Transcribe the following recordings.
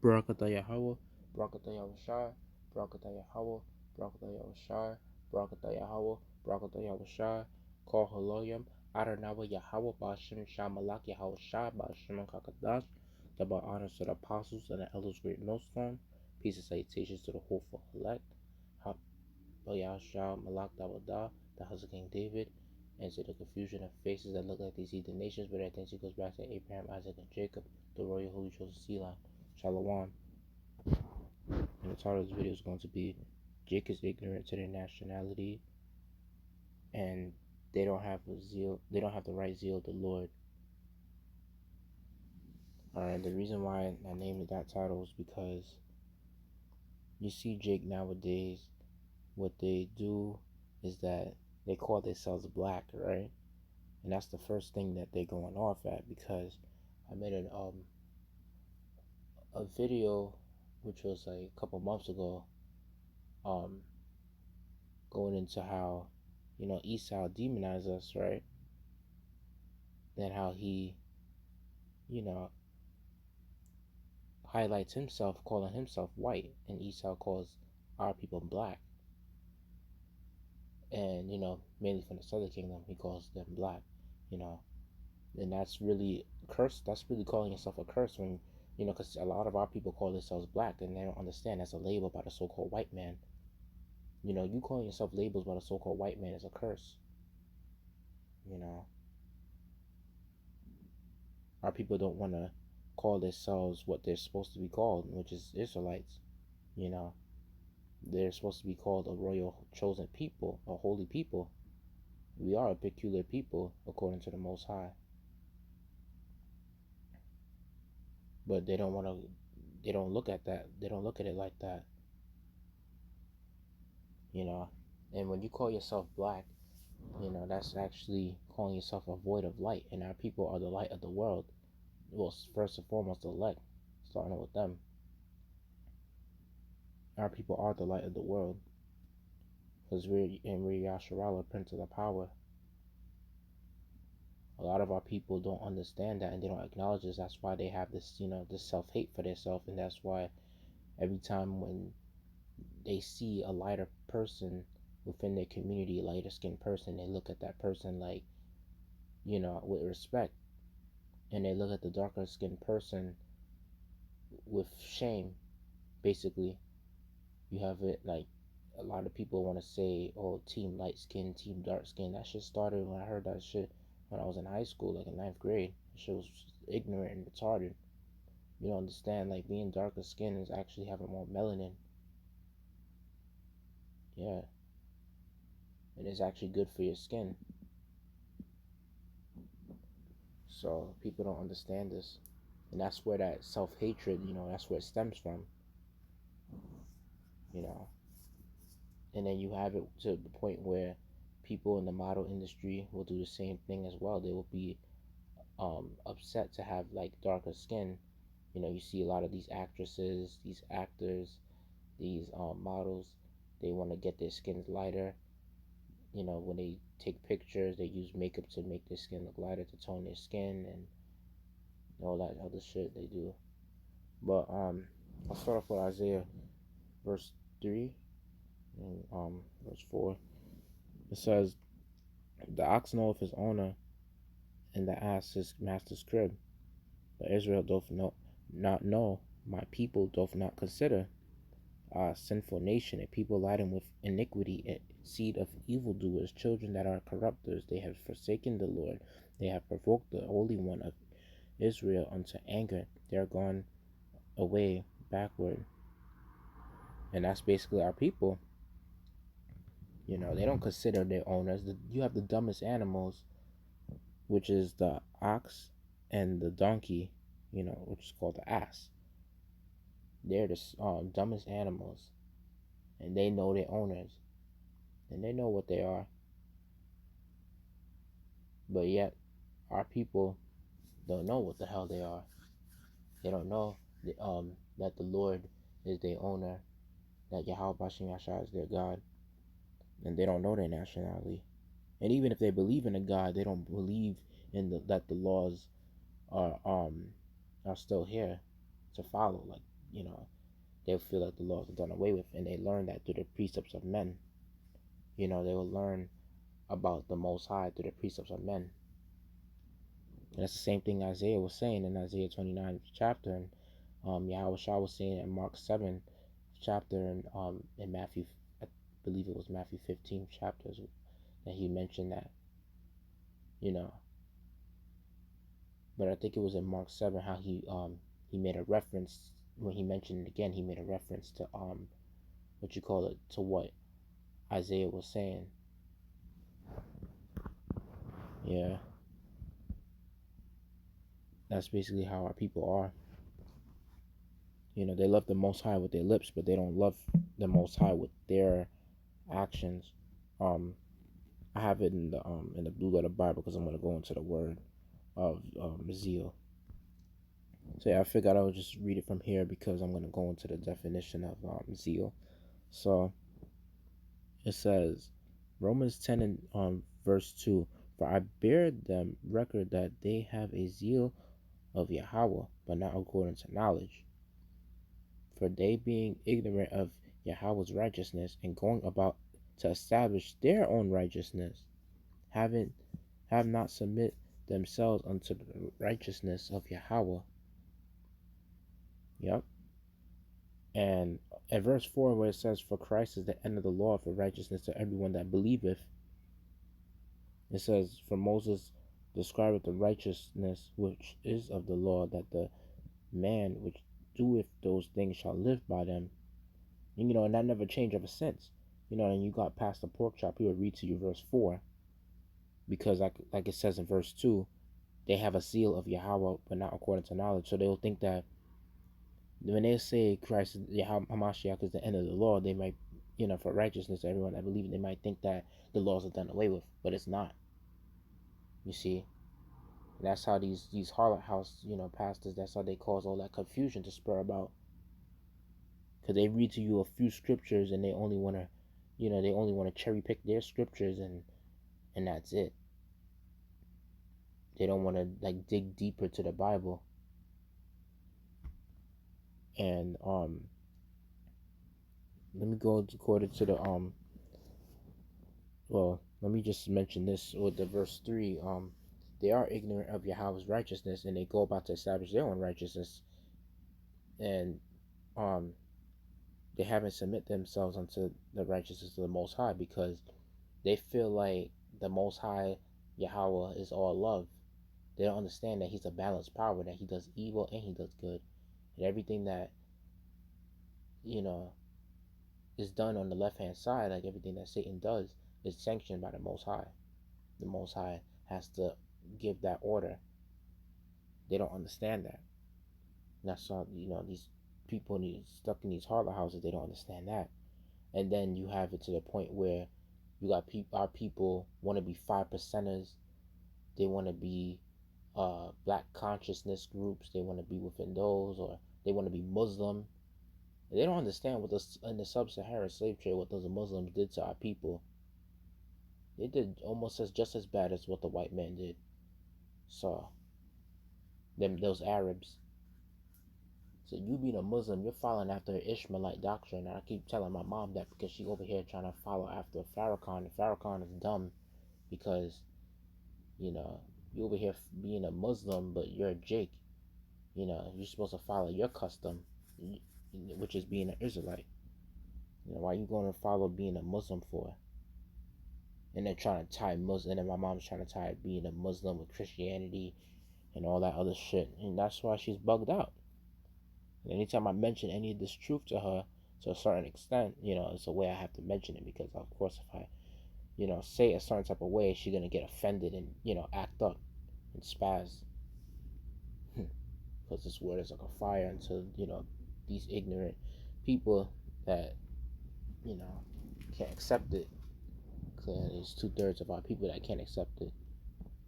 Barakatah Yahweh, Barakatah Yahushai, Barakatah Yahweh, Barakatah Yahushai, Barakatah Yahweh, Barakatah Yahushai, Kol Haloyim, Adonai Yahweh, Ba'ashem Shamalak Yahushai, Ba'ashem Kakadash, double honors to the apostles and the elders great millstone, peace and salutations to the hopeful elect, Yahshua Malak Dawadah, the house of King David, and to the confusion of faces that look like they see the nations, but I think it goes back to Abraham, Isaac, and Jacob, the royal holy chosen Zeal. Shalom. And the title of this video is going to be Jake is ignorant to their nationality, and they don't have the zeal. They don't have the right zeal of the Lord. Alright, the reason why I named it that title is because you see Jake nowadays. What they do is that they call themselves black, right? And that's the first thing that they're going off at, because I made a video which was like a couple months ago, going into how, Esau demonized us, right? And how he, you know, highlights himself, calling himself white, and Esau calls our people black. And, mainly from the southern kingdom, he calls them black, and that's really curse. That's really calling yourself a curse when, because a lot of our people call themselves black, and they don't understand that's a label by the so-called white man. You calling yourself labels by the so-called white man is a curse. Our people don't want to call themselves what they're supposed to be called, which is Israelites. They're supposed to be called a royal chosen people, a holy people. We are a peculiar people according to the Most High. But they don't want to. They don't look at that. They don't look at it like that. And when you call yourself black, that's actually calling yourself a void of light. And our people are the light of the world. Well, first and foremost, the elect, starting with them. Our people are the light of the world, because we're Yasharahla, Prince of the Power. A lot of our people don't understand that, and they don't acknowledge this. That's why they have this, this self-hate for themselves, and that's why every time when they see a lighter person within their community, a lighter skinned person, they look at that person like, with respect, and they look at the darker skinned person with shame. Basically, you have it like a lot of people want to say, oh, team light skin, team dark skin. That shit started when I heard that shit when I was in high school, like in ninth grade. That shit was ignorant and retarded. You don't understand, like, being darker skin is actually having more melanin. Yeah, and it's actually good for your skin. So people don't understand this, and that's where that self-hatred, that's where it stems from. you know and then you have it to the point where people in the model industry will do the same thing as well. They will be upset to have like darker skin. You see a lot of these actresses, these actors, these models. They want to get their skins lighter. When they take pictures, they use makeup to make their skin look lighter, to tone their skin, and all that other shit they do. But I'll start off with Isaiah verse 3 and verse 4. It says, the ox knoweth his owner, and the ass his master's crib. But Israel doth not know, my people doth not consider. Sinful nation, a people laden with iniquity, a seed of evildoers, children that are corrupters. They have forsaken the Lord. They have provoked the Holy One of Israel unto anger. They are gone away backward. And that's basically our people. They don't consider their owners. You have the dumbest animals, which is the ox and the donkey, which is called the ass. They're the dumbest animals, and they know their owners, and they know what they are. But yet, our people don't know what the hell they are. They don't know that the Lord is their owner, that Yahweh Bashem Yashar is their God, and they don't know their nationality. And even if they believe in a God, they don't believe that the laws are still here to follow. Like, you know, they'll feel like the laws are done away with, and they learn that through the precepts of men. They will learn about the Most High through the precepts of men. And that's the same thing Isaiah was saying in Isaiah 29 chapter, and Yahweh Shah was saying in Mark 7 chapter, and in Matthew, I believe it was Matthew 15 chapters, that he mentioned that, you know, but I think it was in Mark 7 how he made a reference when he mentioned it again. He made a reference to what you call it, to what Isaiah was saying. Yeah, that's basically how our people are. They love the Most High with their lips, but they don't love the Most High with their actions. Um, I have it in the Blue Letter Bible because I'm gonna go into the word of zeal. So yeah, I figured I would just read it from here because I'm gonna go into the definition of zeal. So it says, Romans 10 and verse 2. For I bear them record that they have a zeal of Yahweh, but not according to knowledge. For they being ignorant of Yahweh's righteousness and going about to establish their own righteousness, have not submit themselves unto the righteousness of Yahweh. Yep. And at verse 4, where it says, For Christ is the end of the law for righteousness to everyone that believeth, it says, For Moses describeth the righteousness which is of the law, that the man which doeth those things shall live by them. And that never changed ever since. And you got past the pork chop, he would read to you verse 4, because like it says in verse 2, they have a seal of Yahweh, but not according to knowledge. So they'll think that when they say Christ, Yahweh Hamashiach is the end of the law, they might, for righteousness, everyone that believes, they might think that the laws are done away with, but it's not. You see, and that's how these harlot house, pastors, that's how they cause all that confusion to spur about, because they read to you a few scriptures and they only want to, they only want to cherry pick their scriptures, and that's it. They don't want to like dig deeper to the Bible. And let me go according to the well, let me just mention this with the verse 3. They are ignorant of Yahweh's righteousness, and they go about to establish their own righteousness, and um they haven't submit themselves unto the righteousness of the Most High, because they feel like the Most High Yahweh is all love. They don't understand that he's a balanced power, that he does evil and he does good, and everything that you know is done on the left hand side, like everything that Satan does, is sanctioned by the Most High. The Most High has to give that order. They don't understand that. And that's why these people stuck in these harlot houses. They don't understand that. And then you have it to the point where you got our people want to be 5%ers. They want to be black consciousness groups. They want to be within those, or they want to be Muslim. They don't understand what in the sub-Saharan slave trade, what those Muslims did to our people. They did almost just as bad as what the white man did. So those Arabs. So you being a Muslim, you're following after an Ishmaelite doctrine. And I keep telling my mom that because she over here trying to follow after Farrakhan. And Farrakhan is dumb because, you over here being a Muslim, but you're a Jake. You're supposed to follow your custom, which is being an Israelite. Why you going to follow being a Muslim for? And they're trying to tie Muslim, and then my mom's trying to tie being a Muslim with Christianity and all that other shit. And that's why she's bugged out. And anytime I mention any of this truth to her, to a certain extent, it's a way I have to mention it, because of course if I, say a certain type of way, she's gonna get offended and, act up and spaz. Because this word is like a fire unto, these ignorant people that, can't accept it. There's 2/3 of our people that can't accept it.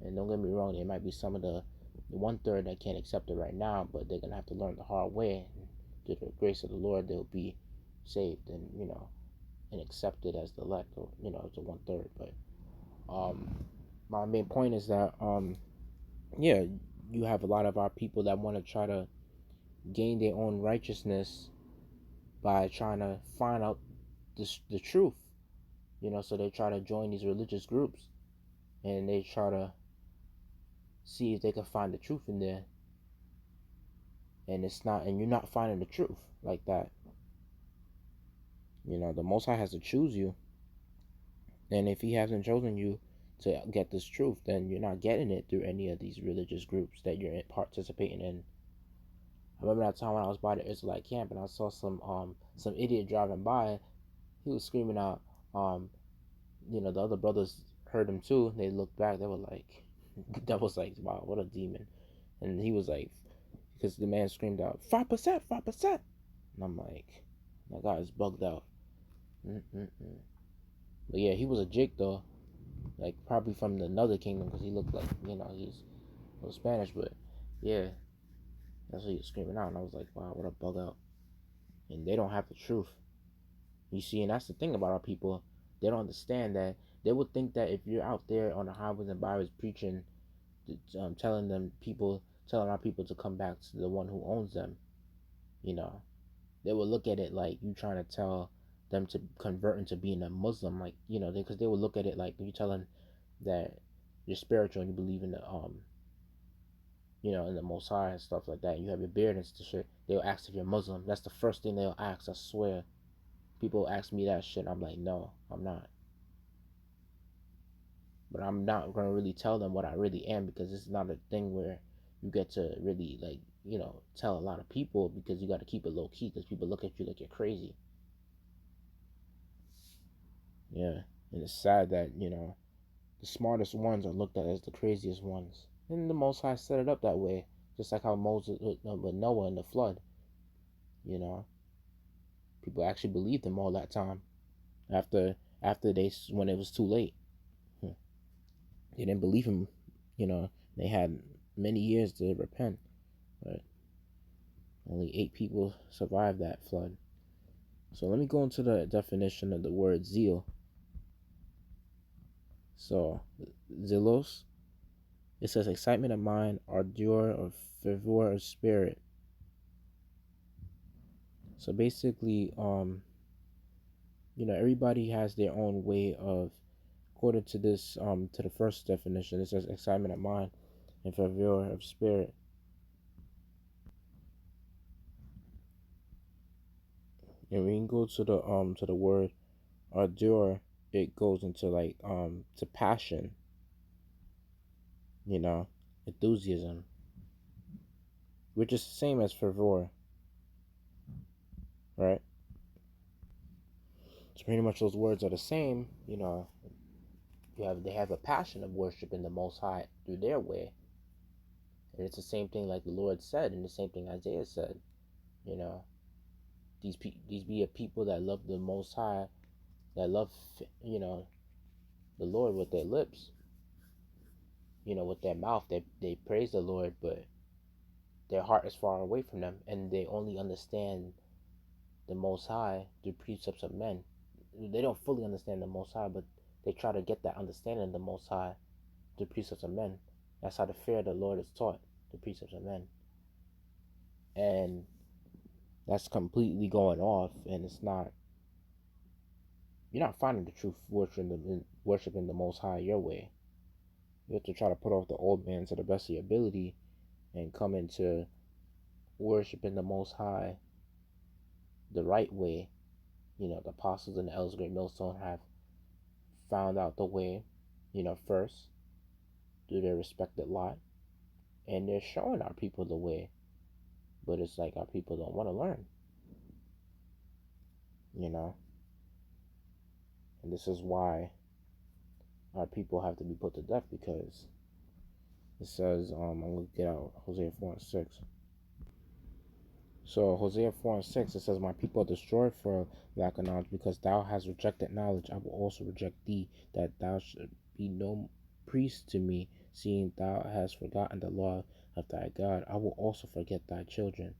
And don't get me wrong, there might be some of the 1/3 that can't accept it right now, but they're gonna have to learn the hard way. And through the grace of the Lord, they'll be saved and and accepted as the elect, or as the 1/3. But my main point is that yeah, you have a lot of our people that want to try to gain their own righteousness by trying to find out the truth. So they try to join these religious groups, and they try to see if they can find the truth in there, and it's not, and you're not finding the truth like that. The Most High has to choose you, and if He hasn't chosen you to get this truth, then you're not getting it through any of these religious groups that you're participating in. I remember that time when I was by the Israelite camp and I saw some idiot driving by. He was screaming out. The other brothers heard him too. They looked back. They were like, that was like, wow, what a demon. And he was like, because the man screamed out 5%, 5%, and I'm like, that guy is bugged out. Mm-mm-mm. But yeah, he was a jake though, like probably from another kingdom because he looked like he's a little Spanish, but yeah, that's what he was screaming out, and I was like, wow, what a bug out. And they don't have the truth, you see, and that's the thing about our people. They don't understand that. They would think that if you're out there on the highways and byways preaching, telling our people to come back to the one who owns them, you know, they will look at it like you trying to tell them to convert into being a Muslim, like because they will look at it like you telling that you're spiritual and you believe in the in the Most High and stuff like that. You have your beard and shit. They'll ask if you're Muslim. That's the first thing they'll ask. I swear. People ask me that shit. I'm like, no, I'm not. But I'm not gonna really tell them what I really am because this is not a thing where you get to really tell a lot of people, because you got to keep it low key because people look at you like you're crazy. Yeah, and it's sad that the smartest ones are looked at as the craziest ones, and the Most High set it up that way, just like how Moses with Noah and the flood. You know, people actually believed him all that time after when it was too late. They didn't believe him. They had many years to repent, but only 8 people survived that flood. So let me go into the definition of the word zeal. So, zelos, it says excitement of mind, ardor, or fervor of spirit. So basically, everybody has their own way of, according to this, to the first definition, it says excitement of mind and fervor of spirit. And we can go to the word ardor. It goes into like to passion, enthusiasm, which is the same as fervor, right? So pretty much those words are the same. They have a passion of worshiping the Most High through their way, and it's the same thing like the Lord said, and the same thing Isaiah said. You know, these be a people that love the Most High, that love the Lord with their lips, with their mouth. They praise the Lord, but their heart is far away from them, and they only understand the Most High through precepts of men. They don't fully understand the Most High, but they try to get that understanding of the Most High through precepts of men. That's how the fear of the Lord is taught, the precepts of men. And that's completely going off, and you're not finding the truth worshiping the Most High your way. You have to try to put off the old man to the best of your ability and come into worshiping the Most High the right way. The apostles and the elders of Great Millstone have found out the way, first through their respected lot, and they're showing our people the way. But it's like our people don't want to learn, you know. And this is why our people have to be put to death, because it says, I'm going to get out Hosea 4 and 6. So Hosea 4 and 6, it says, my people are destroyed for lack of knowledge, because thou hast rejected knowledge. I will also reject thee, that thou should be no priest to me, seeing thou hast forgotten the law of thy God. I will also forget thy children.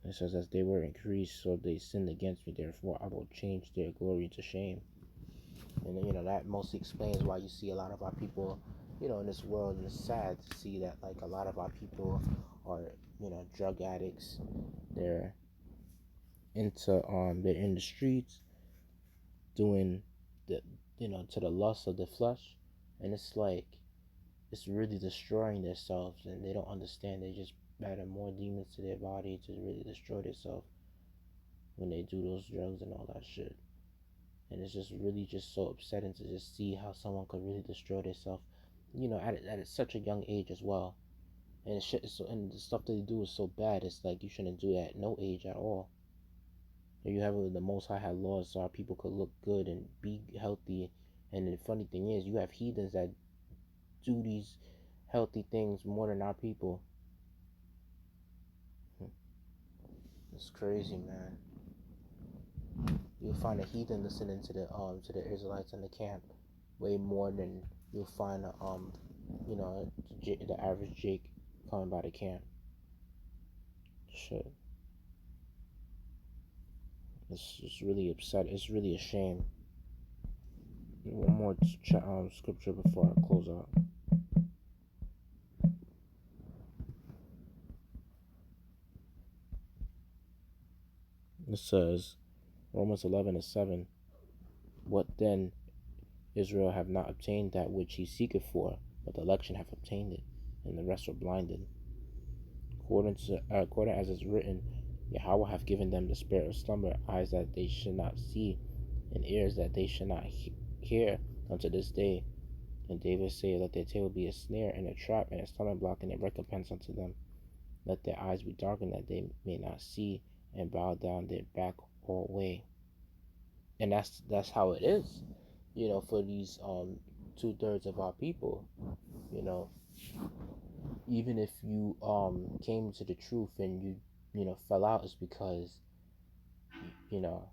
It says, as they were increased, so they sinned against me. Therefore, I will change their glory to shame. And that mostly explains why you see a lot of our people in this world, and it's sad to see that like a lot of our people are, drug addicts. They're they're in the streets doing the, to the lust of the flesh, and it's like it's really destroying themselves, and they don't understand. They just adding more demons to their body to really destroy themselves when they do those drugs and all that shit. And it's just really just so upsetting to just see how someone could really destroy themselves, at such a young age as well. And shit is and the stuff they do is so bad. It's like you shouldn't do that at no age at all. You have the Most High had laws so our people could look good and be healthy. And the funny thing is, you have heathens that do these healthy things more than our people. It's crazy, man. You'll find a heathen listening to the Israelites in the camp way more than you'll find the average Jake coming by the camp. Shit, it's just really upset. It's really a shame. One more scripture before I close out. It says, Romans 11:7. What then? Israel have not obtained that which he seeketh for, but the election have obtained it, and the rest were blinded. According as is written, Yahweh hath given them the spirit of slumber, eyes that they should not see, and ears that they should not hear unto this day. And David said, Let their table be a snare and a trap and a stumbling block and a recompense unto them. Let their eyes be darkened that they may not see, and bow down their back all way. And that's how it is, for these 2/3 of our people. You know, even if you came to the truth and you fell out, is because you know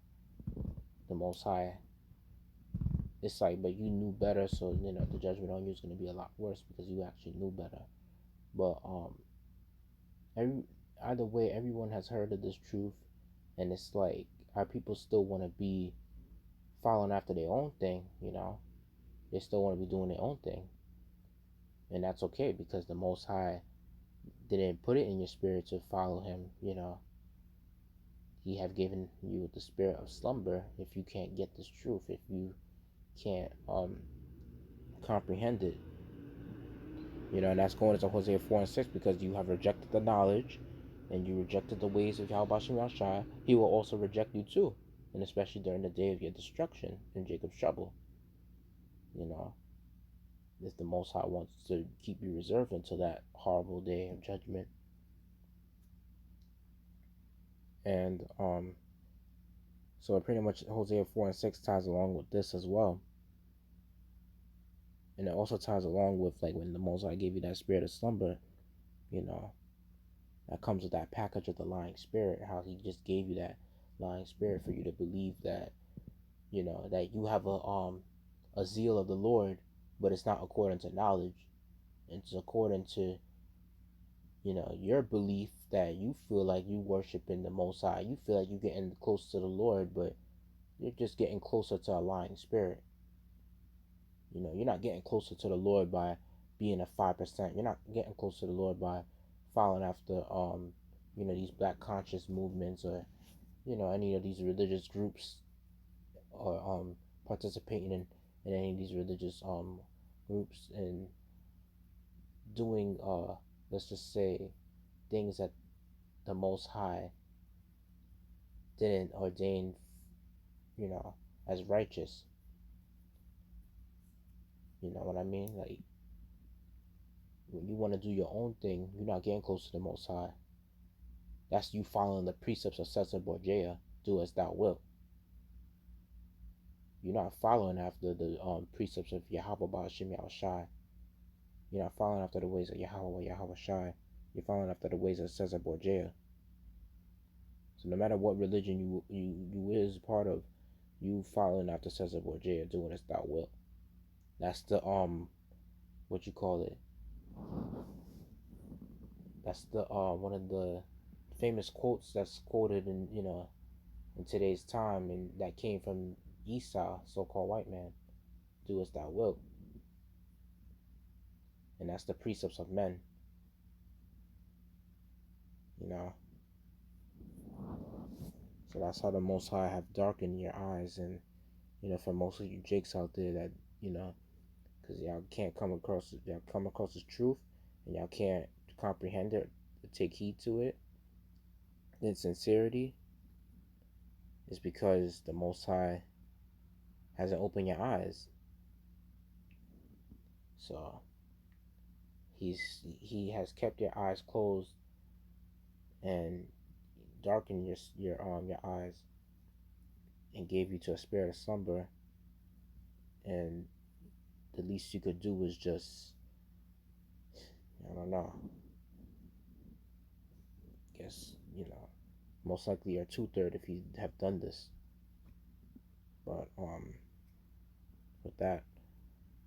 the Most High. It's like, but you knew better, so the judgment on you is going to be a lot worse because you actually knew better. But every either way, everyone has heard of this truth, and it's like our people still want to be following after their own thing. They still want to be doing their own thing, and that's okay because the Most High didn't put it in your spirit to follow Him. He have given you the spirit of slumber if you can't get this truth, if you can't comprehend it. And that's going into Hosea 4:6, because you have rejected the knowledge and you rejected the ways of Yahweh Shai. He will also reject you too, and especially during the day of your destruction in Jacob's trouble. You know, if the Most High wants to keep you reserved until that horrible day of judgment. And so pretty much Hosea 4:6 ties along with this as well. And it also ties along with like when the Most High gave you that spirit of slumber, you know, that comes with that package of the lying spirit, how he just gave you that lying spirit for you to believe that, that you have a zeal of the Lord, but it's not according to knowledge. It's according to, your belief that you feel like you worshiping the Most High. You feel like you're getting close to the Lord, but you're just getting closer to a lying spirit. You're not getting closer to the Lord by being a 5%. You're not getting closer to the Lord by following after these black conscious movements, or any of these religious groups, or participating in any of these religious groups, and doing let's just say things that the Most High didn't ordain, as righteous. You know what I mean? Like, when you want to do your own thing, you're not getting close to the Most High. That's you following the precepts of Caesar Borgia. Do as thou wilt. You're not following after the precepts of Yahweh Ba'ashim Yahushai. You're not following after the ways of Yahweh Yahweh Shai. You're following after the ways of Caesar Borgia. So no matter what religion you is part of, you following after Caesar Borgia, doing as thou wilt. That's the what you call it. That's the one of the famous quotes that's quoted in today's time, and that came from Esau, so-called white man. Do as thou wilt. and that's the precepts of men. You know, so that's how the Most High have darkened your eyes, and for most of you jakes out there that because y'all can't come across the truth, and y'all can't comprehend it, take heed to it in sincerity, is because the Most High hasn't opened your eyes. So he has kept your eyes closed and darkened your eyes and gave you to a spirit of slumber, and the least you could do was just, I don't know, guess, most likely you're two-third if you have done this. But with that,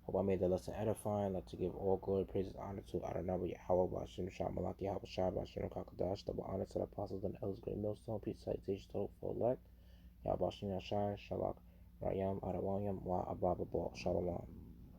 hope I made the lesson edifying. Like to give all glory, praises, honor to Adonai Yahweh, Bashim Shah Malaki, Yahweh Shah, Bashim Kakadash, double honor to the apostles and elders, great millstone, peace, salutations to hopeful elect, Yahweh Bashim Yashai, Shalak, Rayam, Adawayam, Wa Ababa, Shalom.